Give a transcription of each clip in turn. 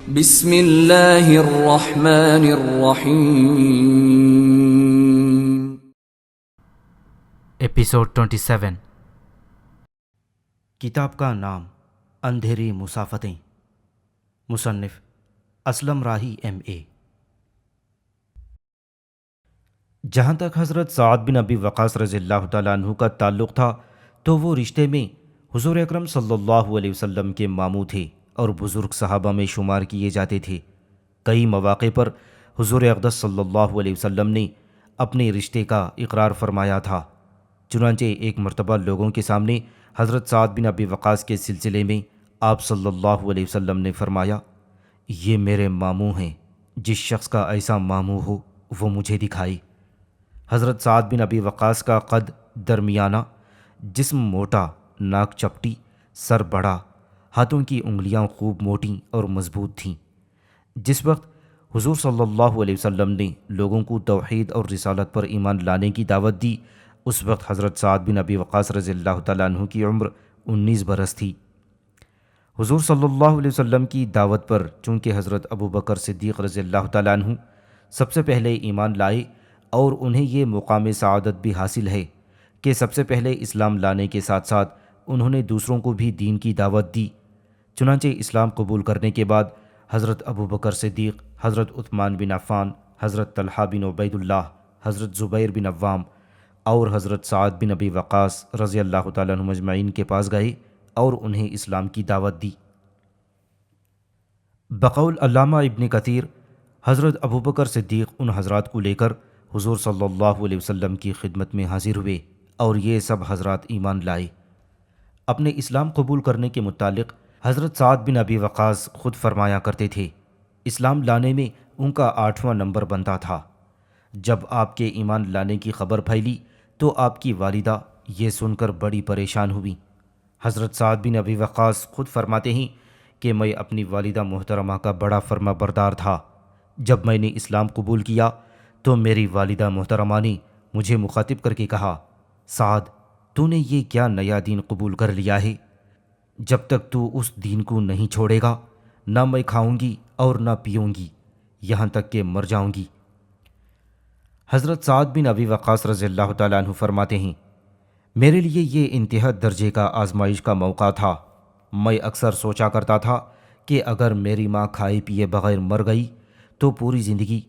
بسم اللہ الرحمن الرحیم۔ ایپیسوڈ 27۔ کتاب کا نام اندھیری مسافتیں، مصنف اسلم راہی MA۔ جہاں تک حضرت سعد بن ابی وقاص رضی اللہ تعالیٰ عنہ کا تعلق تھا تو وہ رشتے میں حضور اکرم صلی اللہ علیہ وسلم کے ماموں تھے اور بزرگ صحابہ میں شمار کیے جاتے تھے۔ کئی مواقع پر حضور اقدس صلی اللہ علیہ وسلم نے اپنے رشتے کا اقرار فرمایا تھا۔ چنانچہ ایک مرتبہ لوگوں کے سامنے حضرت سعد بن ابی وقاص کے سلسلے میں آپ صلی اللہ علیہ وسلم نے فرمایا، یہ میرے ماموں ہیں، جس شخص کا ایسا ماموں ہو وہ مجھے دکھائے۔ حضرت سعد بن ابی وقاص کا قد درمیانہ، جسم موٹا، ناک چپٹی، سر بڑا، ہاتھوں کی انگلیاں خوب موٹی اور مضبوط تھیں۔ جس وقت حضور صلی اللہ علیہ وسلم نے لوگوں کو توحید اور رسالت پر ایمان لانے کی دعوت دی، اس وقت حضرت سعد بن ابی وقاص رضی اللہ تعالیٰ عنہ کی عمر 19 برس تھی۔ حضور صلی اللہ علیہ وسلم کی دعوت پر چونکہ حضرت ابوبکر صدیق رضی اللہ تعالیٰ عنہ سب سے پہلے ایمان لائے اور انہیں یہ مقام سعادت بھی حاصل ہے کہ سب سے پہلے اسلام لانے کے ساتھ ساتھ انہوں نے دوسروں کو بھی دین کی دعوت دی۔ چنانچہ اسلام قبول کرنے کے بعد حضرت ابوبکر صدیق، حضرت عثمان بن عفان، حضرت طلحہ بن عبید اللہ، حضرت زبیر بن عوام اور حضرت سعد بن ابی وقاص رضی اللہ تعالیٰ عنہ مجمعین کے پاس گئے اور انہیں اسلام کی دعوت دی۔ بقول علامہ ابن کثیر، حضرت ابوبکر صدیق ان حضرات کو لے کر حضور صلی اللہ علیہ وسلم کی خدمت میں حاضر ہوئے اور یہ سب حضرات ایمان لائے۔ اپنے اسلام قبول کرنے کے متعلق حضرت سعد بن ابی وقاص خود فرمایا کرتے تھے، اسلام لانے میں ان کا 8واں نمبر بنتا تھا۔ جب آپ کے ایمان لانے کی خبر پھیلی تو آپ کی والدہ یہ سن کر بڑی پریشان ہوئی۔ حضرت سعد بن ابی وقاص خود فرماتے ہیں کہ میں اپنی والدہ محترمہ کا بڑا فرما بردار تھا۔ جب میں نے اسلام قبول کیا تو میری والدہ محترمہ نے مجھے مخاطب کر کے کہا، سعد، تو نے یہ کیا نیا دین قبول کر لیا ہے؟ جب تک تو اس دین کو نہیں چھوڑے گا، نہ میں کھاؤں گی اور نہ پیوں گی، یہاں تک کہ مر جاؤں گی۔ حضرت سعد بن ابی وقاص رضی اللہ تعالیٰ عنہ فرماتے ہیں، میرے لیے یہ انتہا درجے کا آزمائش کا موقع تھا۔ میں اکثر سوچا کرتا تھا کہ اگر میری ماں کھائے پیے بغیر مر گئی تو پوری زندگی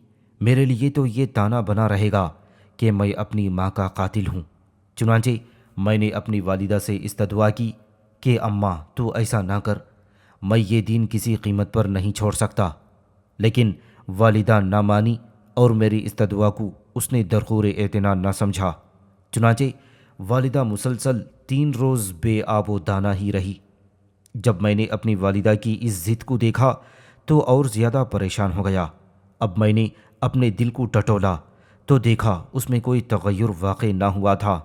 میرے لیے تو یہ تانا بنا رہے گا کہ میں اپنی ماں کا قاتل ہوں۔ چنانچہ میں نے اپنی والدہ سے استدعا کی کہ اماں تو ایسا نہ کر، میں یہ دین کسی قیمت پر نہیں چھوڑ سکتا۔ لیکن والدہ نہ مانی اور میری استدعا کو اس نے درخور اعتنا نہ سمجھا۔ چنانچہ والدہ مسلسل 3 روز بے آب و دانہ ہی رہی۔ جب میں نے اپنی والدہ کی اس ضد کو دیکھا تو اور زیادہ پریشان ہو گیا۔ اب میں نے اپنے دل کو ٹٹولا تو دیکھا اس میں کوئی تغیر واقع نہ ہوا تھا۔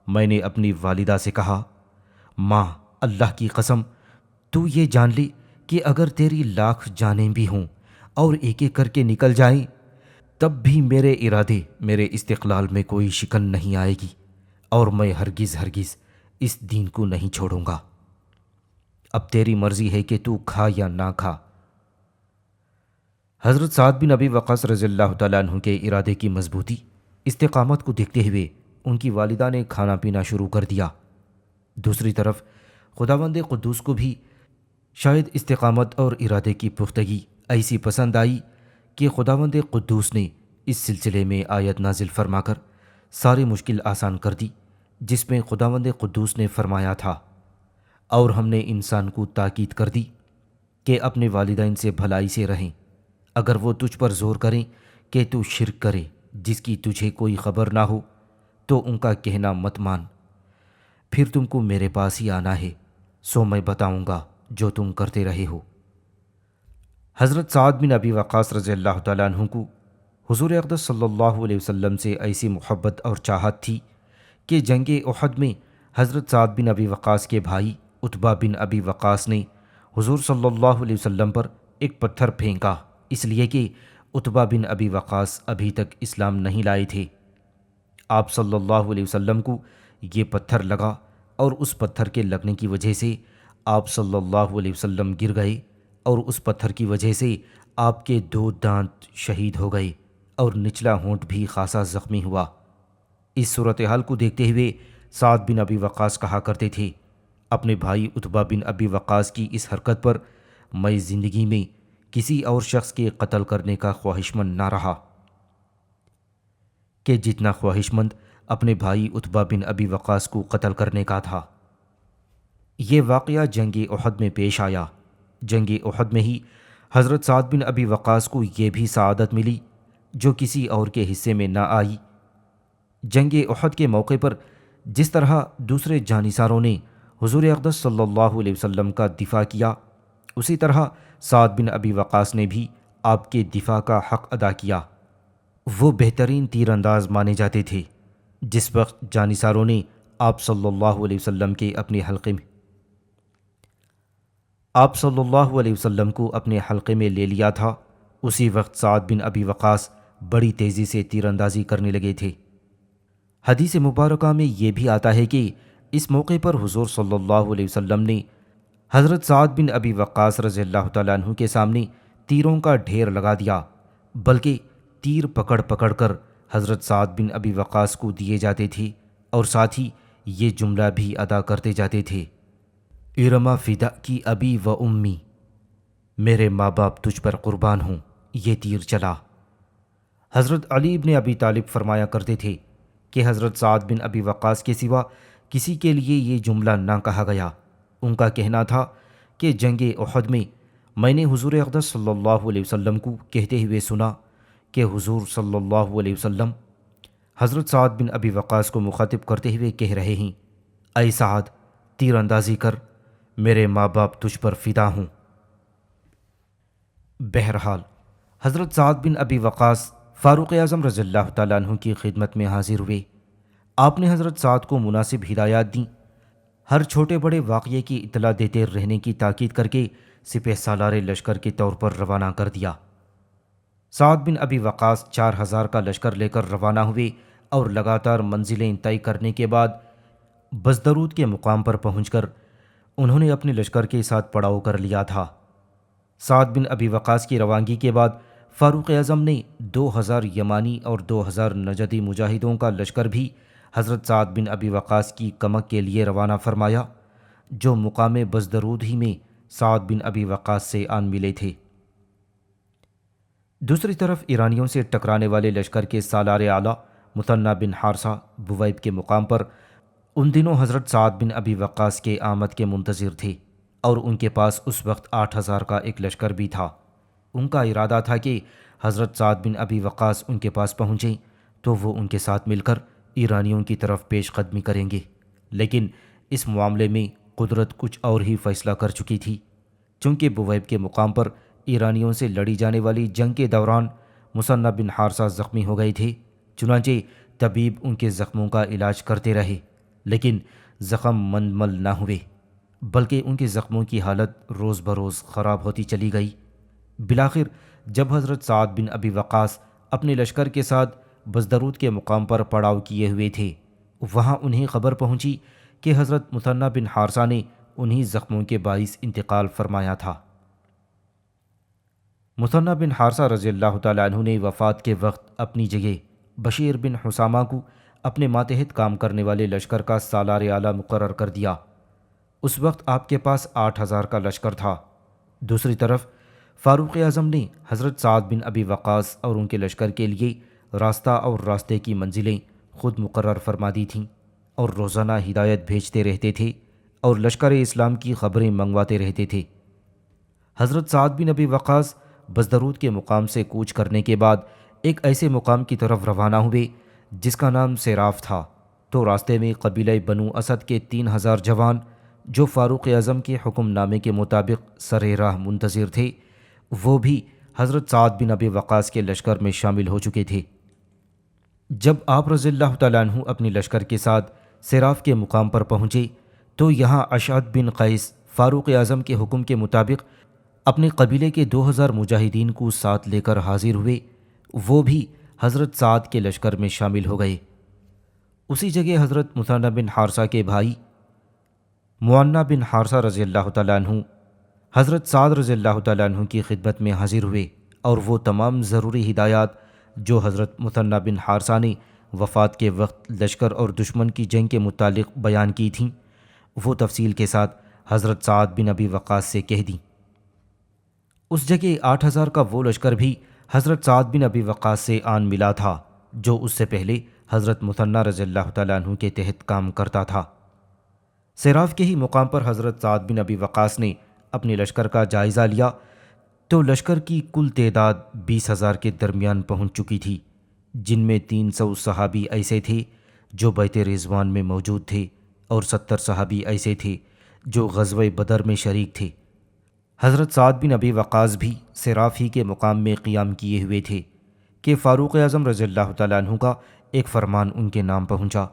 میں نے اپنی والدہ سے کہا، ماں، اللہ کی قسم، تو یہ جان لی کہ اگر تیری لاکھ جانیں بھی ہوں اور ایک ایک کر کے نکل جائیں تب بھی میرے ارادے، میرے استقلال میں کوئی شکن نہیں آئے گی اور میں ہرگز اس دین کو نہیں چھوڑوں گا۔ اب تیری مرضی ہے کہ تو کھا یا نہ کھا۔ حضرت سعد بن ابی وقاص رضی اللہ تعالیٰ عنہ کے ارادے کی مضبوطی، استقامت کو دیکھتے ہوئے ان کی والدہ نے کھانا پینا شروع کر دیا۔ دوسری طرف خداوند قدوس کو بھی شاید استقامت اور ارادے کی پختگی ایسی پسند آئی کہ خداوند قدوس نے اس سلسلے میں آیت نازل فرما کر ساری مشکل آسان کر دی، جس میں خداوند قدوس نے فرمایا تھا، اور ہم نے انسان کو تاکید کر دی کہ اپنے والدین سے بھلائی سے رہیں، اگر وہ تجھ پر زور کریں کہ تو شرک کرے جس کی تجھے کوئی خبر نہ ہو تو ان کا کہنا مت مان، پھر تم کو میرے پاس ہی آنا ہے، سو میں بتاؤں گا جو تم کرتے رہے ہو۔ حضرت سعد بن ابی وقاص رضی اللہ تعالیٰ عنہ کو حضور اقدس صلی اللہ علیہ وسلم سے ایسی محبت اور چاہت تھی کہ جنگ احد میں حضرت سعد بن ابی وقاص کے بھائی عتبہ بن ابی وقاص نے حضور صلی اللہ علیہ وسلم پر ایک پتھر پھینکا، اس لیے کہ عتبہ بن ابی وقاص ابھی تک اسلام نہیں لائے تھے۔ آپ صلی اللہ علیہ وسلم کو یہ پتھر لگا اور اس پتھر کے لگنے کی وجہ سے آپ صلی اللہ علیہ وسلم گر گئے اور اس پتھر کی وجہ سے آپ کے 2 دانت شہید ہو گئے اور نچلا ہونٹ بھی خاصا زخمی ہوا۔ اس صورتحال کو دیکھتے ہوئے سعد بن ابی وقاص کہا کرتے تھے، اپنے بھائی عتبہ بن ابی وقاص کی اس حرکت پر میں زندگی میں کسی اور شخص کے قتل کرنے کا خواہش مند نہ رہا کہ جتنا خواہش مند اپنے بھائی عتبہ بن ابی وقاص کو قتل کرنے کا تھا۔ یہ واقعہ جنگ احد میں پیش آیا۔ جنگ احد میں ہی حضرت سعد بن ابی وقاص کو یہ بھی سعادت ملی جو کسی اور کے حصے میں نہ آئی۔ جنگ احد کے موقع پر جس طرح دوسرے جانثاروں نے حضور اقدس صلی اللہ علیہ وسلم کا دفاع کیا، اسی طرح سعد بن ابی وقاص نے بھی آپ کے دفاع کا حق ادا کیا۔ وہ بہترین تیر انداز مانے جاتے تھے۔ جس وقت جانثاروں نے آپ صلی اللہ علیہ وسلم کو اپنے حلقے میں لے لیا تھا، اسی وقت سعد بن ابی وقاص بڑی تیزی سے تیر اندازی کرنے لگے تھے۔ حدیث مبارکہ میں یہ بھی آتا ہے کہ اس موقع پر حضور صلی اللہ علیہ وسلم نے حضرت سعد بن ابی وقاص رضی اللہ تعالیٰ عنہ کے سامنے تیروں کا ڈھیر لگا دیا، بلکہ تیر پکڑ پکڑ کر حضرت سعد بن ابی وقاص کو دیے جاتے تھے اور ساتھ ہی یہ جملہ بھی ادا کرتے جاتے تھے، ارما فدا کی ابی و امی، میرے ماں باپ تجھ پر قربان ہوں۔ یہ تیر چلا۔ حضرت علی بن ابی طالب فرمایا کرتے تھے کہ حضرت سعد بن ابی وقاص کے سوا کسی کے لیے یہ جملہ نہ کہا گیا۔ ان کا کہنا تھا کہ جنگ احد میں نے حضور اقدس صلی اللہ علیہ وسلم کو کہتے ہوئے سنا کہ حضور صلی اللہ علیہ وسلم حضرت سعد بن ابی وقاص کو مخاطب کرتے ہوئے کہہ رہے ہیں، اے سعد، تیر اندازی کر، میرے ماں باپ تجھ پر فدا ہوں۔ بہرحال حضرت سعد بن ابی وقاص فاروق اعظم رضی اللہ تعالیٰ عنہ کی خدمت میں حاضر ہوئے۔ آپ نے حضرت سعد کو مناسب ہدایات دیں، ہر چھوٹے بڑے واقعے کی اطلاع دیتے رہنے کی تاکید کر کے سپہ سالار لشکر کے طور پر روانہ کر دیا۔ سعد بن ابی وقاص 4000 کا لشکر لے کر روانہ ہوئے اور لگاتار منزلیں طے کرنے کے بعد بزدرود کے مقام پر پہنچ کر انہوں نے اپنے لشکر کے ساتھ پڑاؤ کر لیا تھا۔ سعد بن ابی وقاص کی روانگی کے بعد فاروق اعظم نے 2000 یمانی اور 2000 نجدی مجاہدوں کا لشکر بھی حضرت سعد بن ابی وقاص کی کمک کے لیے روانہ فرمایا، جو مقام بزدرود ہی میں سعد بن ابی وقاص سے آن ملے تھے۔ دوسری طرف ایرانیوں سے ٹکرانے والے لشکر کے سالار اعلیٰ مثنی بن حارثہ بویب کے مقام پر ان دنوں حضرت سعد بن ابی وقاص کے آمد کے منتظر تھے اور ان کے پاس اس وقت 8000 کا ایک لشکر بھی تھا۔ ان کا ارادہ تھا کہ حضرت سعد بن ابی وقاص ان کے پاس پہنچیں تو وہ ان کے ساتھ مل کر ایرانیوں کی طرف پیش قدمی کریں گے، لیکن اس معاملے میں قدرت کچھ اور ہی فیصلہ کر چکی تھی، چونکہ بویب کے مقام پر ایرانیوں سے لڑی جانے والی جنگ کے دوران مثنی بن حارثہ زخمی ہو گئے تھے۔ چنانچہ طبیب ان کے زخموں کا علاج کرتے رہے، لیکن زخم مندمل نہ ہوئے، بلکہ ان کے زخموں کی حالت روز بروز خراب ہوتی چلی گئی۔ بالآخر جب حضرت سعد بن ابی وقاص اپنے لشکر کے ساتھ بزدرود کے مقام پر پڑاؤ کیے ہوئے تھے، وہاں انہیں خبر پہنچی کہ حضرت مثنی بن حارثہ نے انہی زخموں کے باعث انتقال فرمایا تھا۔ مثنی بن حارثہ رضی اللہ تعالیٰ عنہ نے وفات کے وقت اپنی جگہ بشیر بن حسامہ کو اپنے ماتحت کام کرنے والے لشکر کا سالار اعلیٰ مقرر کر دیا۔ اس وقت آپ کے پاس 8000 کا لشکر تھا۔ دوسری طرف فاروق اعظم نے حضرت سعد بن ابی وقاص اور ان کے لشکر کے لیے راستہ اور راستے کی منزلیں خود مقرر فرما دی تھیں اور روزانہ ہدایت بھیجتے رہتے تھے اور لشکر اسلام کی خبریں منگواتے رہتے تھے۔ حضرت سعد بن ابی وقاص بزدرود کے مقام سے کوچ کرنے کے بعد ایک ایسے مقام کی طرف روانہ ہوئے جس کا نام سیراف تھا، تو راستے میں قبیلہ بنو اسد کے 3000 جوان جو فاروق اعظم کے حکم نامے کے مطابق سر راہ منتظر تھے، وہ بھی حضرت سعد بن ابی وقاص کے لشکر میں شامل ہو چکے تھے۔ جب آپ رضی اللہ تعالیٰ عنہ اپنے لشکر کے ساتھ سیراف کے مقام پر پہنچے تو یہاں اشعث بن قیس فاروق اعظم کے حکم کے مطابق اپنے قبیلے کے 2000 مجاہدین کو ساتھ لے کر حاضر ہوئے، وہ بھی حضرت سعد کے لشکر میں شامل ہو گئے۔ اسی جگہ حضرت مثنی بن حارثہ کے بھائی معنا بن حارثہ رضی اللہ تعالیٰ عنہ حضرت سعد رضی اللہ تعالیٰ عنہ کی خدمت میں حاضر ہوئے اور وہ تمام ضروری ہدایات جو حضرت مثنی بن حارثہ نے وفات کے وقت لشکر اور دشمن کی جنگ کے متعلق بیان کی تھیں وہ تفصیل کے ساتھ حضرت سعد بن ابی وقاص سے کہہ دیں۔ اس جگہ 8,000 کا وہ لشکر بھی حضرت سعد بن ابی وقاص سے آن ملا تھا جو اس سے پہلے حضرت مثنی رضی اللہ تعالیٰ عنہ کے تحت کام کرتا تھا۔ سیراف کے ہی مقام پر حضرت سعد بن ابی وقاص نے اپنے لشکر کا جائزہ لیا تو لشکر کی کل تعداد 20,000 کے درمیان پہنچ چکی تھی، جن میں 300 صحابی ایسے تھے جو بیت رضوان میں موجود تھے اور 70 صحابی ایسے تھے جو غزوہ بدر میں شریک تھے۔ حضرت سعد بن ابی وقاص بھی سیراف ہی کے مقام میں قیام کیے ہوئے تھے کہ فاروق اعظم رضی اللہ تعالیٰ عنہ کا ایک فرمان ان کے نام پہنچا۔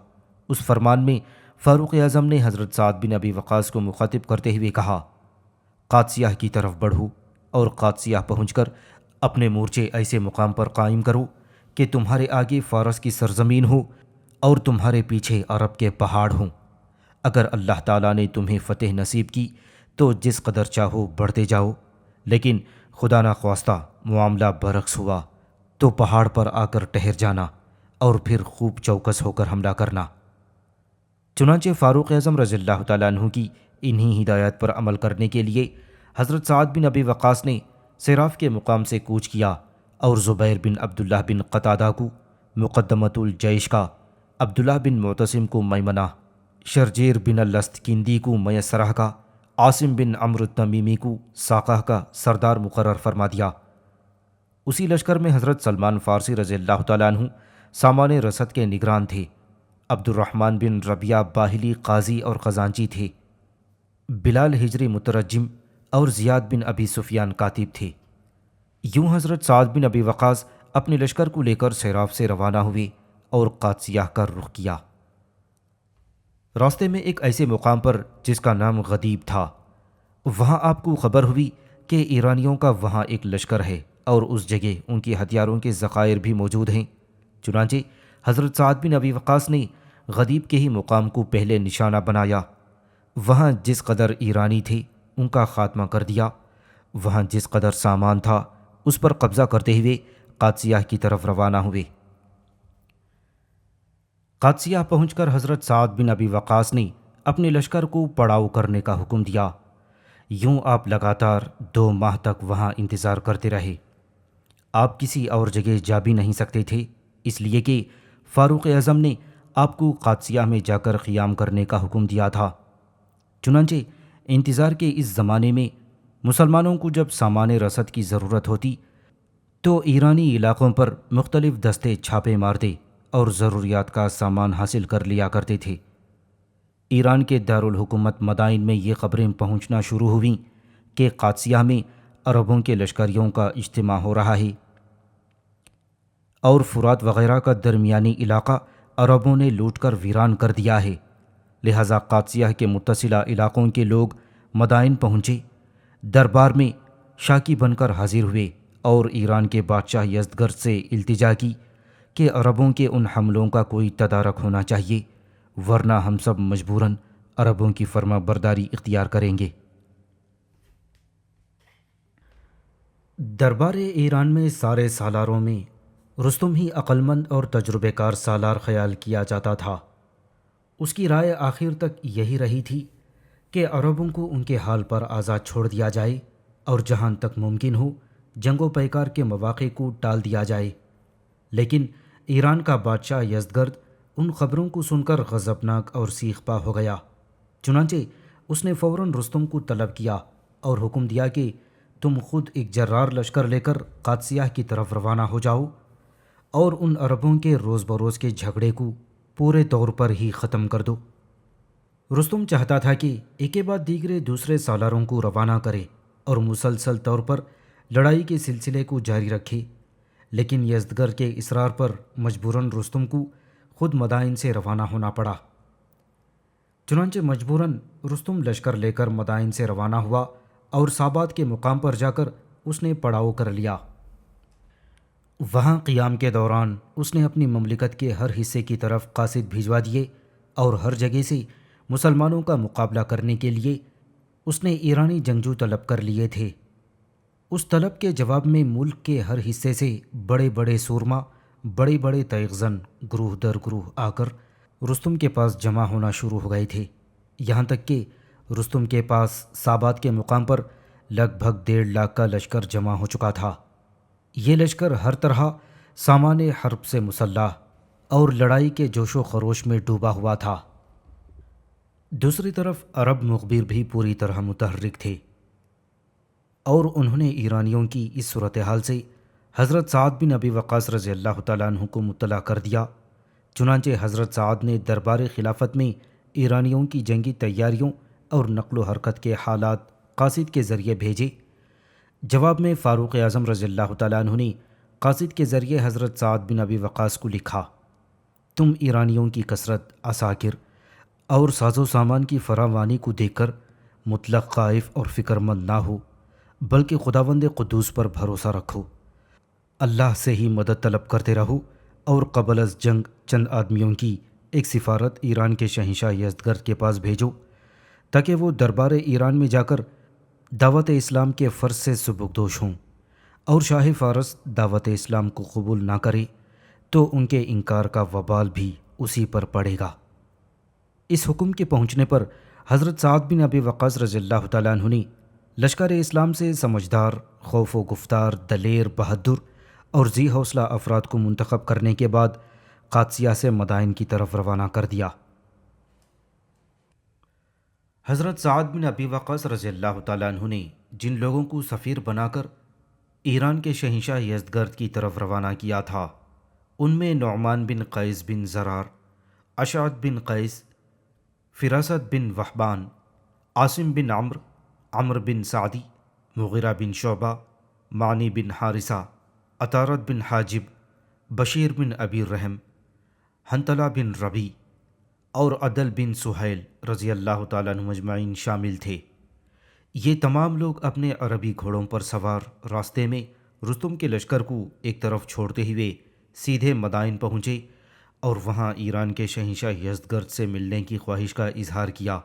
اس فرمان میں فاروق اعظم نے حضرت سعد بن ابی وقاص کو مخاطب کرتے ہوئے کہا، قادسیہ کی طرف بڑھو اور قادسیہ پہنچ کر اپنے مورچے ایسے مقام پر قائم کرو کہ تمہارے آگے فارس کی سرزمین ہو اور تمہارے پیچھے عرب کے پہاڑ ہوں۔ اگر اللہ تعالیٰ نے تمہیں فتح نصیب کی تو جس قدر چاہو بڑھتے جاؤ، لیکن خدا نخواستہ معاملہ برعکس ہوا تو پہاڑ پر آ کر ٹھہر جانا اور پھر خوب چوکس ہو کر حملہ کرنا۔ چنانچہ فاروق اعظم رضی اللہ تعالیٰ عنہ کی انہی ہدایات پر عمل کرنے کے لیے حضرت سعد بن ابی وقاص نے سیراف کے مقام سے کوچ کیا اور زبیر بن عبداللہ بن قتادہ کو مقدمۃ الجیش کا، عبداللہ بن معتصم کو میمنہ، شرجیر بن الستکندی کو میسرہ کا، عاصم بن عمرو التمیمی کو ساقہ کا سردار مقرر فرما دیا۔ اسی لشکر میں حضرت سلمان فارسی رضی اللہ تعالیٰ عنہ سامان رسد کے نگران تھے، عبد الرحمن بن ربیعہ باہلی قاضی اور خزانچی تھے، بلال ہجری مترجم اور زیاد بن ابی سفیان کاتب تھے۔ یوں حضرت سعد بن ابی وقاص اپنے لشکر کو لے کر سیراف سے روانہ ہوئے اور قادسیہ کا رخ کیا۔ راستے میں ایک ایسے مقام پر جس کا نام غدیب تھا، وہاں آپ کو خبر ہوئی کہ ایرانیوں کا وہاں ایک لشکر ہے اور اس جگہ ان کے ہتھیاروں کے ذخائر بھی موجود ہیں۔ چنانچہ حضرت سعد بن ابی وقاص نے غدیب کے ہی مقام کو پہلے نشانہ بنایا، وہاں جس قدر ایرانی تھے ان کا خاتمہ کر دیا، وہاں جس قدر سامان تھا اس پر قبضہ کرتے ہوئے قادسیہ کی طرف روانہ ہوئے۔ قادسیہ پہنچ کر حضرت سعد بن ابی وقاص نے اپنے لشکر کو پڑاؤ کرنے کا حکم دیا۔ یوں آپ لگاتار 2 ماہ تک وہاں انتظار کرتے رہے۔ آپ کسی اور جگہ جا بھی نہیں سکتے تھے، اس لیے کہ فاروق اعظم نے آپ کو قادسیہ میں جا کر قیام کرنے کا حکم دیا تھا۔ چنانچہ انتظار کے اس زمانے میں مسلمانوں کو جب سامان رسد کی ضرورت ہوتی تو ایرانی علاقوں پر مختلف دستے چھاپے مارتے اور ضروریات کا سامان حاصل کر لیا کرتے تھے۔ ایران کے دارالحکومت مدائن میں یہ خبریں پہنچنا شروع ہوئیں کہ قادسیہ میں عربوں کے لشکریوں کا اجتماع ہو رہا ہے اور فرات وغیرہ کا درمیانی علاقہ عربوں نے لوٹ کر ویران کر دیا ہے، لہذا قادسیہ کے متصلہ علاقوں کے لوگ مدائن پہنچے، دربار میں شاکی بن کر حاضر ہوئے اور ایران کے بادشاہ یزدگرد سے التجا کی کہ عربوں کے ان حملوں کا کوئی تدارک ہونا چاہیے، ورنہ ہم سب مجبوراً عربوں کی فرما برداری اختیار کریں گے۔ دربار ایران میں سارے سالاروں میں رستم ہی عقلمند اور تجربہ کار سالار خیال کیا جاتا تھا۔ اس کی رائے آخر تک یہی رہی تھی کہ عربوں کو ان کے حال پر آزاد چھوڑ دیا جائے اور جہاں تک ممکن ہو جنگ و پیکار کے مواقع کو ٹال دیا جائے، لیکن ایران کا بادشاہ یزدگرد ان خبروں کو سن کر غضبناک اور سیخ پا ہو گیا۔ چنانچہ اس نے فوراً رستم کو طلب کیا اور حکم دیا کہ تم خود ایک جرار لشکر لے کر قادسیہ کی طرف روانہ ہو جاؤ اور ان عربوں کے روز بروز کے جھگڑے کو پورے طور پر ہی ختم کر دو۔ رستم چاہتا تھا کہ ایک کے بعد دیگرے دوسرے سالاروں کو روانہ کرے اور مسلسل طور پر لڑائی کے سلسلے کو جاری رکھے، لیکن یزدگرد کے اصرار پر مجبوراً رستم کو خود مدائن سے روانہ ہونا پڑا۔ چنانچہ مجبوراً رستم لشکر لے کر مدائن سے روانہ ہوا اور ساباد کے مقام پر جا کر اس نے پڑاؤ کر لیا۔ وہاں قیام کے دوران اس نے اپنی مملکت کے ہر حصے کی طرف قاصد بھیجوا دیے اور ہر جگہ سے مسلمانوں کا مقابلہ کرنے کے لیے اس نے ایرانی جنگجو طلب کر لیے تھے۔ اس طلب کے جواب میں ملک کے ہر حصے سے بڑے بڑے سورما، بڑے بڑے تیغزن گروہ در گروہ آ کر رستم کے پاس جمع ہونا شروع ہو گئے تھے، یہاں تک کہ رستم کے پاس سابات کے مقام پر لگ بھگ 1.5 لاکھ کا لشکر جمع ہو چکا تھا۔ یہ لشکر ہر طرح سامان حرب سے مسلح اور لڑائی کے جوش و خروش میں ڈوبا ہوا تھا۔ دوسری طرف عرب مخبر بھی پوری طرح متحرک تھے اور انہوں نے ایرانیوں کی اس صورتحال سے حضرت سعد بن ابی وقاص رضی اللہ تعالیٰ عنہ کو مطلع کر دیا۔ چنانچہ حضرت سعد نے دربار خلافت میں ایرانیوں کی جنگی تیاریوں اور نقل و حرکت کے حالات قاصد کے ذریعے بھیجے۔ جواب میں فاروق اعظم رضی اللہ تعالیٰ عنہ نے قاصد کے ذریعے حضرت سعد بن ابی وقاص کو لکھا، تم ایرانیوں کی کثرت، عساکر اور ساز و سامان کی فراوانی کو دیکھ کر مطلق خائف اور فکر مند نہ ہو، بلکہ خداوند قدوس پر بھروسہ رکھو، اللہ سے ہی مدد طلب کرتے رہو، اور قبل از جنگ چند آدمیوں کی ایک سفارت ایران کے شہنشاہ یزدگرد کے پاس بھیجو تاکہ وہ دربار ایران میں جا کر دعوت اسلام کے فرض سے سبکدوش ہوں، اور شاہ فارس دعوت اسلام کو قبول نہ کرے تو ان کے انکار کا وبال بھی اسی پر پڑے گا۔ اس حکم کے پہنچنے پر حضرت سعد بن ابی وقاص رضی اللہ تعالیٰ عنہ نے لشکر اسلام سے سمجھدار، خوف و گفتار، دلیر، بہادر اور ذی حوصلہ افراد کو منتخب کرنے کے بعد قادسیہ سے مدائن کی طرف روانہ کر دیا۔ حضرت سعد بن ابی وقاص رضی اللہ تعالیٰ عنہ نے جن لوگوں کو سفیر بنا کر ایران کے شہنشاہ یزدگرد کی طرف روانہ کیا تھا، ان میں نعمان بن قیس بن زرار، اشعث بن قیس، فراست بن وہبان، عاصم بن عمرو بن سعدی، مغیرہ بن شعبہ، معنی بن حارثہ، عطارد بن حاجب، بشیر بن ابی رحم، حنطلہ بن ربی اور عدل بن سہیل رضی اللہ تعالیٰ عنہ مجمعین شامل تھے۔ یہ تمام لوگ اپنے عربی گھوڑوں پر سوار راستے میں رستم کے لشکر کو ایک طرف چھوڑتے ہوئے سیدھے مدائن پہنچے اور وہاں ایران کے شہنشاہ یزدگرد سے ملنے کی خواہش کا اظہار کیا۔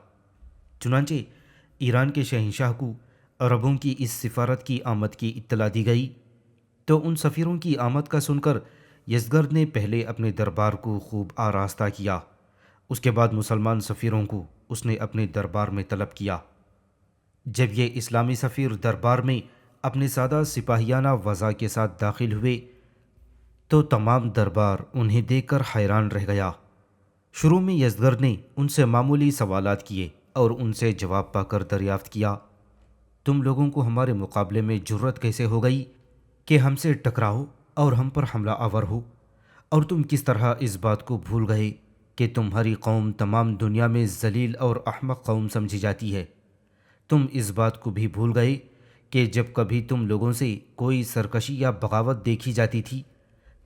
چنانچہ ایران کے شہنشاہ کو عربوں کی اس سفارت کی آمد کی اطلاع دی گئی تو ان سفیروں کی آمد کا سن کر یزدگرد نے پہلے اپنے دربار کو خوب آراستہ کیا، اس کے بعد مسلمان سفیروں کو اس نے اپنے دربار میں طلب کیا۔ جب یہ اسلامی سفیر دربار میں اپنے سادہ سپاہیانہ وضع کے ساتھ داخل ہوئے تو تمام دربار انہیں دیکھ کر حیران رہ گیا۔ شروع میں یزدگرد نے ان سے معمولی سوالات کیے اور ان سے جواب پا کر دریافت کیا، تم لوگوں کو ہمارے مقابلے میں جرأت کیسے ہو گئی کہ ہم سے ٹکراؤ اور ہم پر حملہ آور ہو، اور تم کس طرح اس بات کو بھول گئے کہ تمہاری قوم تمام دنیا میں ذلیل اور احمق قوم سمجھی جاتی ہے؟ تم اس بات کو بھی بھول گئے کہ جب کبھی تم لوگوں سے کوئی سرکشی یا بغاوت دیکھی جاتی تھی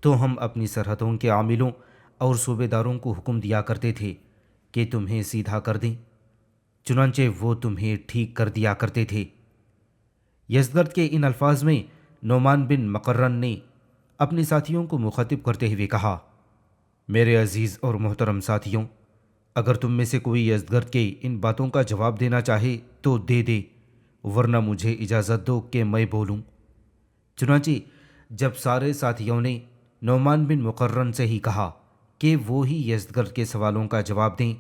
تو ہم اپنی سرحدوں کے عاملوں اور صوبے داروں کو حکم دیا کرتے تھے کہ تمہیں سیدھا کر دیں، چنانچہ وہ تمہیں ٹھیک کر دیا کرتے تھے۔ یزدگرد کے ان الفاظ میں نعمان بن مقرن نے اپنے ساتھیوں کو مخاطب کرتے ہوئے کہا، میرے عزیز اور محترم ساتھیوں، اگر تم میں سے کوئی یزدگرد کے ان باتوں کا جواب دینا چاہے تو دے دے، ورنہ مجھے اجازت دو کہ میں بولوں۔ چنانچہ جب سارے ساتھیوں نے نعمان بن مقرن سے ہی کہا کہ وہ ہی یزدگرد کے سوالوں کا جواب دیں،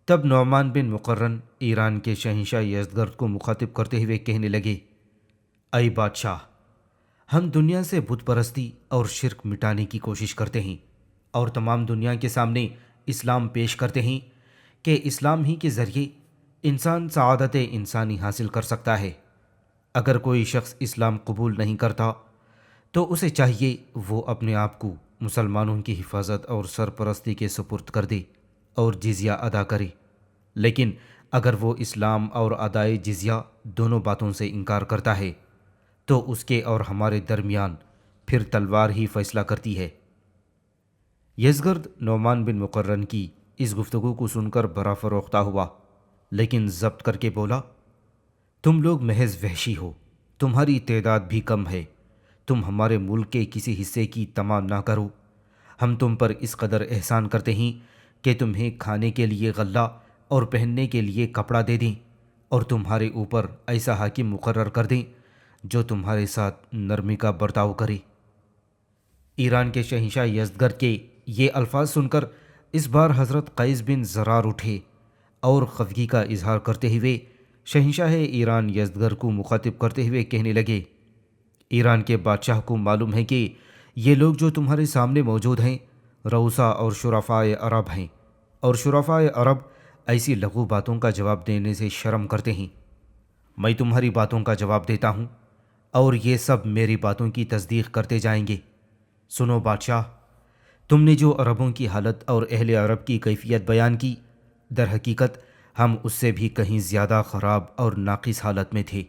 تب نعمان بن مقرن ایران کے شہنشاہ یزدگرد کو مخاطب کرتے ہوئے کہنے لگے، اے بادشاہ، ہم دنیا سے بت پرستی اور شرک مٹانے کی کوشش کرتے ہیں اور تمام دنیا کے سامنے اسلام پیش کرتے ہیں کہ اسلام ہی کے ذریعے انسان سعادت انسانی حاصل کر سکتا ہے۔ اگر کوئی شخص اسلام قبول نہیں کرتا تو اسے چاہیے وہ اپنے آپ کو مسلمانوں کی حفاظت اور سرپرستی کے سپرد کر دے اور جزیہ ادا کرے، لیکن اگر وہ اسلام اور ادائے جزیہ دونوں باتوں سے انکار کرتا ہے تو اس کے اور ہمارے درمیان پھر تلوار ہی فیصلہ کرتی ہے۔ یزدگرد نعمان بن مقرن کی اس گفتگو کو سن کر بڑا فروختہ ہوا، لیکن ضبط کر کے بولا، تم لوگ محض وحشی ہو، تمہاری تعداد بھی کم ہے، تم ہمارے ملک کے کسی حصے کی طمع نہ کرو، ہم تم پر اس قدر احسان کرتے ہیں کہ تمہیں کھانے کے لیے غلہ اور پہننے کے لیے کپڑا دے دیں اور تمہارے اوپر ایسا حاکم مقرر کر دیں جو تمہارے ساتھ نرمی کا برتاؤ کرے۔ ایران کے شہنشاہ یزدگرد کے یہ الفاظ سن کر اس بار حضرت قیس بن زرار اٹھے اور خفگی کا اظہار کرتے ہوئے شہنشاہ ایران یزدگرد کو مخاطب کرتے ہوئے کہنے لگے، ایران کے بادشاہ کو معلوم ہے کہ یہ لوگ جو تمہارے سامنے موجود ہیں رؤسا اور شرفائے عرب ہیں، اور شرفائے عرب ایسی لغو باتوں کا جواب دینے سے شرم کرتے ہیں۔ میں تمہاری باتوں کا جواب دیتا ہوں اور یہ سب میری باتوں کی تصدیق کرتے جائیں گے۔ سنو بادشاہ، تم نے جو عربوں کی حالت اور اہل عرب کی کیفیت بیان کی، در حقیقت ہم اس سے بھی کہیں زیادہ خراب اور ناقص حالت میں تھے،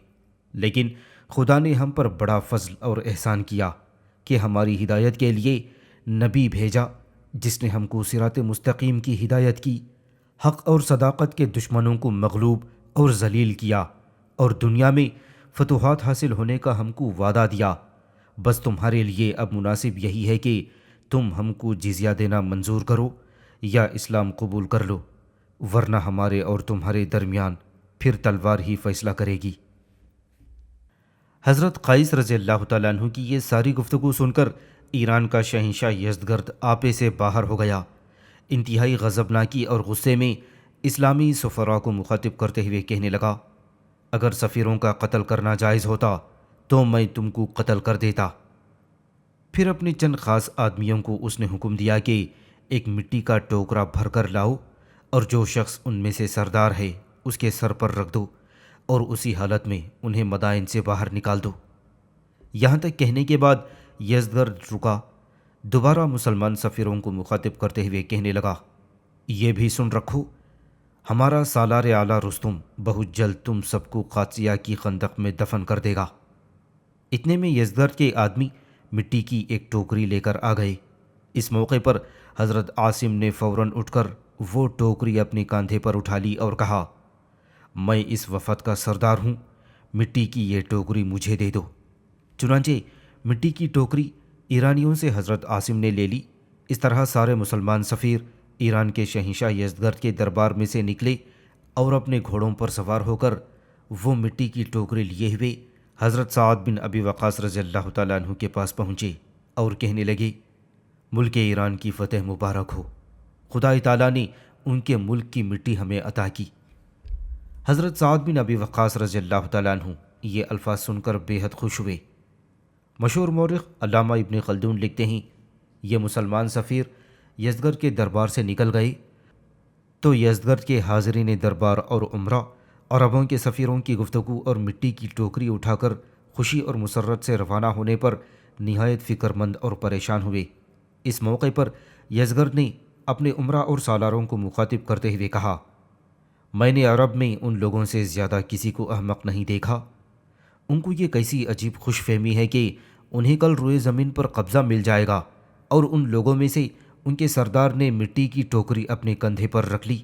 لیکن خدا نے ہم پر بڑا فضل اور احسان کیا کہ ہماری ہدایت کے لیے نبی بھیجا جس نے ہم کو صراط مستقیم کی ہدایت کی، حق اور صداقت کے دشمنوں کو مغلوب اور ذلیل کیا، اور دنیا میں فتوحات حاصل ہونے کا ہم کو وعدہ دیا۔ بس تمہارے لیے اب مناسب یہی ہے کہ تم ہم کو جزیہ دینا منظور کرو یا اسلام قبول کر لو، ورنہ ہمارے اور تمہارے درمیان پھر تلوار ہی فیصلہ کرے گی۔ حضرت قیس رضی اللہ تعالیٰ عنہ کی یہ ساری گفتگو سن کر ایران کا شہنشاہ یزدگرد آپے سے باہر ہو گیا۔ انتہائی غضبناکی اور غصے میں اسلامی سفراء کو مخاطب کرتے ہوئے کہنے لگا، اگر سفیروں کا قتل کرنا جائز ہوتا تو میں تم کو قتل کر دیتا۔ پھر اپنے چند خاص آدمیوں کو اس نے حکم دیا کہ ایک مٹی کا ٹوکرا بھر کر لاؤ اور جو شخص ان میں سے سردار ہے اس کے سر پر رکھ دو اور اسی حالت میں انہیں مدائن سے باہر نکال دو۔ یہاں تک کہنے کے بعد یزدگرد رکا، دوبارہ مسلمان سفیروں کو مخاطب کرتے ہوئے کہنے لگا، یہ بھی سن رکھو، ہمارا سالار اعلیٰ رستم بہت جلد تم سب کو قادسیہ کی خندق میں دفن کر دے گا۔ اتنے میں یزدگرد کے آدمی مٹی کی ایک ٹوکری لے کر آ گئے۔ اس موقع پر حضرت عاصم نے فوراً اٹھ کر وہ ٹوکری اپنے کاندھے پر اٹھا لی اور کہا، میں اس وفد کا سردار ہوں، مٹی کی یہ ٹوکری مجھے دے دو۔ چنانچہ مٹی کی ٹوکری ایرانیوں سے حضرت عاصم نے لے لی۔ اس طرح سارے مسلمان سفیر ایران کے شہنشاہ یزدگرد کے دربار میں سے نکلے اور اپنے گھوڑوں پر سوار ہو کر وہ مٹی کی ٹوکری لیے ہوئے حضرت سعد بن ابی وقاص رضی اللہ تعالیٰ عنہ کے پاس پہنچے اور کہنے لگے، ملک ایران کی فتح مبارک ہو، خدا تعالیٰ نے ان کے ملک کی مٹی ہمیں عطا کی۔ حضرت سعد بن ابی وقاص رضی اللہ تعالیٰ عنہ یہ الفاظ سن کر بے حد خوش ہوئے۔ مشہور مورخ علامہ ابن خلدون لکھتے ہیں، یہ مسلمان سفیر یزدگرد کے دربار سے نکل گئے تو یزدگرد کے حاضرین دربار اور عمرہ عربوں کے سفیروں کی گفتگو اور مٹی کی ٹوکری اٹھا کر خوشی اور مسرت سے روانہ ہونے پر نہایت فکر مند اور پریشان ہوئے۔ اس موقع پر یزدگرد نے اپنے عمرہ اور سالاروں کو مخاطب کرتے ہوئے کہا، میں نے عرب میں ان لوگوں سے زیادہ کسی کو احمق نہیں دیکھا۔ ان کو یہ کیسی عجیب خوش فہمی ہے کہ انہیں کل روئے زمین پر قبضہ مل جائے گا، اور ان لوگوں میں سے ان کے سردار نے مٹی کی ٹوکری اپنے کندھے پر رکھ لی۔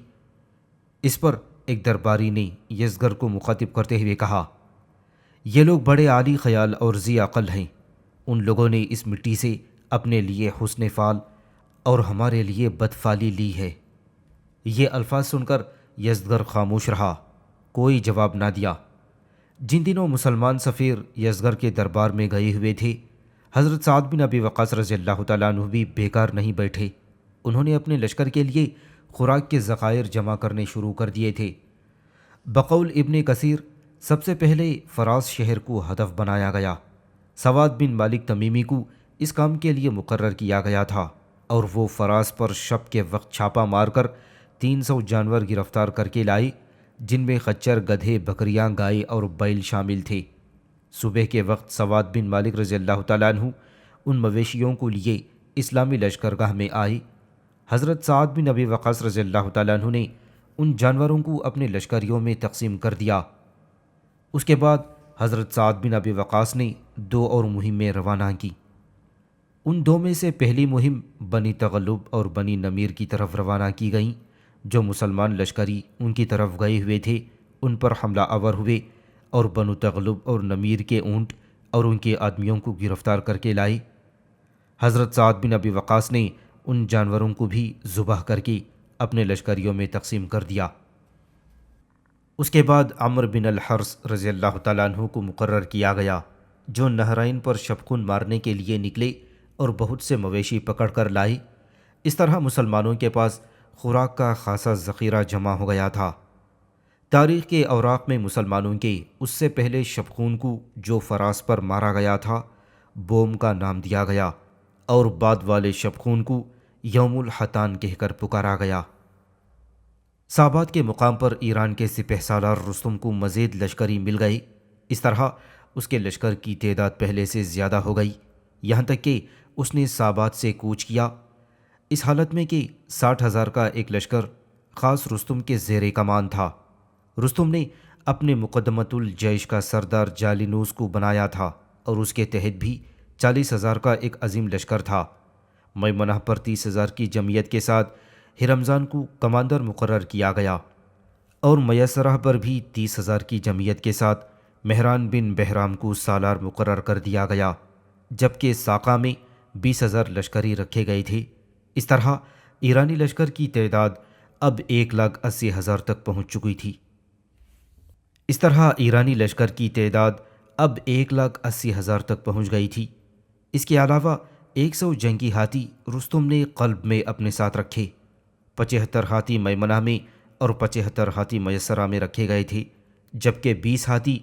اس پر ایک درباری نے یزدگرد کو مخاطب کرتے ہوئے کہا، یہ لوگ بڑے عالی خیال اور ذی عقل ہیں، ان لوگوں نے اس مٹی سے اپنے لیے حسن فال اور ہمارے لیے بدفالی لی ہے۔ یہ الفاظ سن کر یزدگرد خاموش رہا، کوئی جواب نہ دیا۔ جن دنوں مسلمان سفیر یزدگرد کے دربار میں گئے ہوئے تھے، حضرت سعد بن ابی وقاص رضی اللہ تعالیٰ عنہ بھی بیکار نہیں بیٹھے۔ انہوں نے اپنے لشکر کے لیے خوراک کے ذخائر جمع کرنے شروع کر دیے تھے۔ بقول ابن کثیر سب سے پہلے فراس شہر کو ہدف بنایا گیا۔ سواد بن مالک تمیمی کو اس کام کے لیے مقرر کیا گیا تھا اور وہ فراس پر شب کے وقت چھاپا مار کر 300 جانور گرفتار کر کے لائے، جن میں خچر، گدھے، بکریاں، گائے اور بیل شامل تھے۔ صبح کے وقت سواد بن مالک رضی اللہ تعالیٰ عنہ ان مویشیوں کو لیے اسلامی لشکرگاہ میں آئے۔ حضرت سعد بن ابی وقاص رضی اللہ تعالیٰ عنہ نے ان جانوروں کو اپنے لشکریوں میں تقسیم کر دیا۔ اس کے بعد حضرت سعد بن ابی وقاص نے 2 اور مہمیں روانہ کی۔ ان 2 میں سے پہلی مہم بنی تغلب اور بنی نمیر کی طرف روانہ کی گئیں۔ جو مسلمان لشکری ان کی طرف گئے ہوئے تھے ان پر حملہ آور ہوئے اور بنو تغلب اور نمیر کے اونٹ اور ان کے آدمیوں کو گرفتار کر کے لائے۔ حضرت سعد بن ابی وقاص نے ان جانوروں کو بھی ذبح کر کے اپنے لشکریوں میں تقسیم کر دیا۔ اس کے بعد عمرو بن الحرث رضی اللہ تعالیٰ عنہ کو مقرر کیا گیا، جو نہرین پر شبخون مارنے کے لیے نکلے اور بہت سے مویشی پکڑ کر لائے۔ اس طرح مسلمانوں کے پاس خوراک کا خاصا ذخیرہ جمع ہو گیا تھا۔ تاریخ کے اوراق میں مسلمانوں کے اس سے پہلے شبخون کو جو فراس پر مارا گیا تھا بوم کا نام دیا گیا، اور بعد والے شبخون کو یوم الحتان کہہ کر پکارا گیا۔ سابات کے مقام پر ایران کے سپہ سالار رستم کو مزید لشکری مل گئی۔ اس طرح اس کے لشکر کی تعداد پہلے سے زیادہ ہو گئی، یہاں تک کہ اس نے سابات سے کوچ کیا، اس حالت میں کہ 60,000 کا ایک لشکر خاص رستم کے زیر کمان تھا۔ رستم نے اپنے مقدمۃ الجیش کا سردار جالینوس کو بنایا تھا، اور اس کے تحت بھی 40,000 کا ایک عظیم لشکر تھا۔ میمنہ پر 30,000 کی جمعیت کے ساتھ ہرمزان کو کمانڈر مقرر کیا گیا، اور میسرہ پر بھی 30,000 کی جمعیت کے ساتھ مہران بن بہرام کو سالار مقرر کر دیا گیا، جبکہ ساقہ میں 20,000 لشکری رکھے گئے تھے۔ اس طرح ایرانی لشکر کی تعداد اب 1,80,000 تک پہنچ چکی تھی۔ تک پہنچ گئی تھی۔ اس کے علاوہ 100 جنگی ہاتھی رستم نے قلب میں اپنے ساتھ رکھے، 75 ہاتھی میمنہ میں اور 75 ہاتھی میسرہ میں رکھے گئے تھے، جبکہ 20 ہاتھی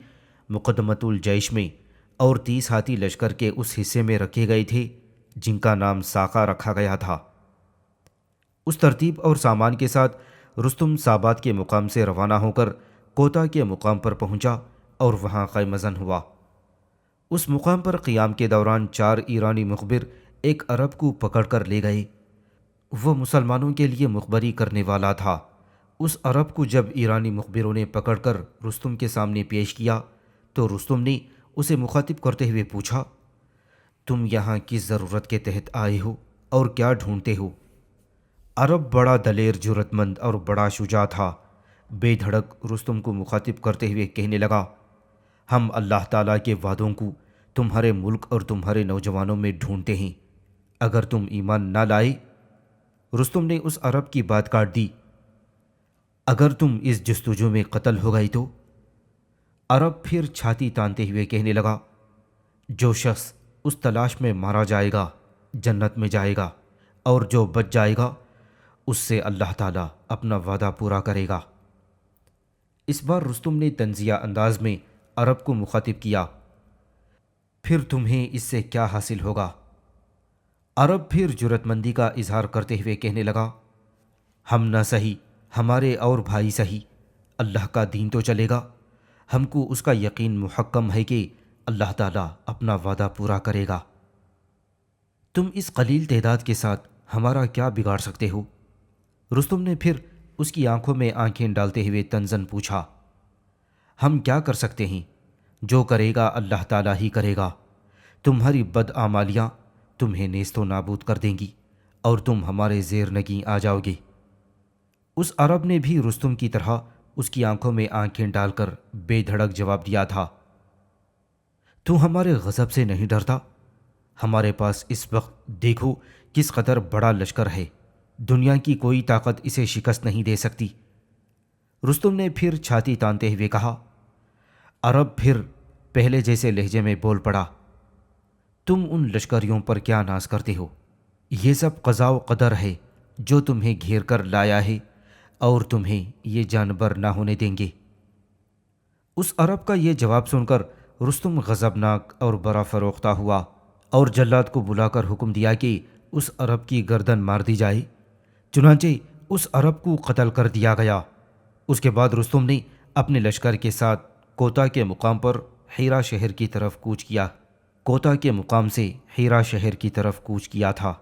مقدمۃ الجیش میں اور 30 ہاتھی لشکر کے اس حصے میں رکھے گئے تھے جن کا نام ساقہ رکھا گیا تھا۔ اس ترتیب اور سامان کے ساتھ رستم سابات کے مقام سے روانہ ہو کر کوتا کے مقام پر پہنچا اور وہاں خیمہ زن ہوا۔ اس مقام پر قیام کے دوران 4 ایرانی مخبر ایک عرب کو پکڑ کر لے گئے۔ وہ مسلمانوں کے لیے مخبری کرنے والا تھا۔ اس عرب کو جب ایرانی مخبروں نے پکڑ کر رستم کے سامنے پیش کیا تو رستم نے اسے مخاطب کرتے ہوئے پوچھا، تم یہاں کس ضرورت کے تحت آئے ہو اور کیا ڈھونڈتے ہو؟ عرب بڑا دلیر جرأت مند اور بڑا شجاع تھا۔ بے دھڑک رستم کو مخاطب کرتے ہوئے کہنے لگا، ہم اللہ تعالیٰ کے وعدوں کو تمہارے ملک اور تمہارے نوجوانوں میں ڈھونڈتے ہیں، اگر تم ایمان نہ لائے۔ رستم نے اس عرب کی بات کاٹ دی، اگر تم اس جستجو میں قتل ہو گئی تو؟ عرب پھر چھاتی تانتے ہوئے کہنے لگا، جو شخص اس تلاش میں مارا جائے گا جنت میں جائے گا، اور جو بچ جائے گا اس سے اللہ تعالیٰ اپنا وعدہ پورا کرے گا۔ اس بار رستم نے طنزیہ انداز میں عرب کو مخاطب کیا، پھر تمہیں اس سے کیا حاصل ہوگا؟ عرب پھر جرأت مندی کا اظہار کرتے ہوئے کہنے لگا، ہم نہ سہی ہمارے اور بھائی سہی، اللہ کا دین تو چلے گا۔ ہم کو اس کا یقین محکم ہے کہ اللہ تعالیٰ اپنا وعدہ پورا کرے گا۔ تم اس قلیل تعداد کے ساتھ ہمارا کیا بگاڑ سکتے ہو؟ رستم نے پھر اس کی آنکھوں میں آنکھیں ڈالتے ہوئے تنزن پوچھا، ہم کیا کر سکتے ہیں؟ جو کرے گا اللہ تعالیٰ ہی کرے گا۔ تمہاری بدعمالیاں تمہیں نیست و نابود کر دیں گی اور تم ہمارے زیر نگیں آ جاؤ گے۔ اس عرب نے بھی رستم کی طرح اس کی آنکھوں میں آنکھیں ڈال کر بے دھڑک جواب دیا تھا، تو ہمارے غضب سے نہیں ڈرتا؟ ہمارے پاس اس وقت دیکھو کس قدر بڑا لشکر ہے، دنیا کی کوئی طاقت اسے شکست نہیں دے سکتی۔ رستم نے پھر چھاتی تانتے ہوئے کہا۔ عرب پھر پہلے جیسے لہجے میں بول پڑا، تم ان لشکریوں پر کیا ناز کرتے ہو؟ یہ سب قضاء و قدر ہے جو تمہیں گھیر کر لایا ہے، اور تمہیں یہ جانبر نہ ہونے دیں گے۔ اس عرب کا یہ جواب سن کر رستم غضبناک اور برا فروختہ ہوا اور جلاد کو بلا کر حکم دیا کہ اس عرب کی گردن مار دی جائے۔ چنانچہ اس عرب کو قتل کر دیا گیا۔ اس کے بعد رستم نے اپنے لشکر کے ساتھ کوتا کے مقام پر ہیرا شہر کی طرف کوچ کیا۔ کوتا کے مقام سے ہیرا شہر کی طرف کوچ کیا تھا۔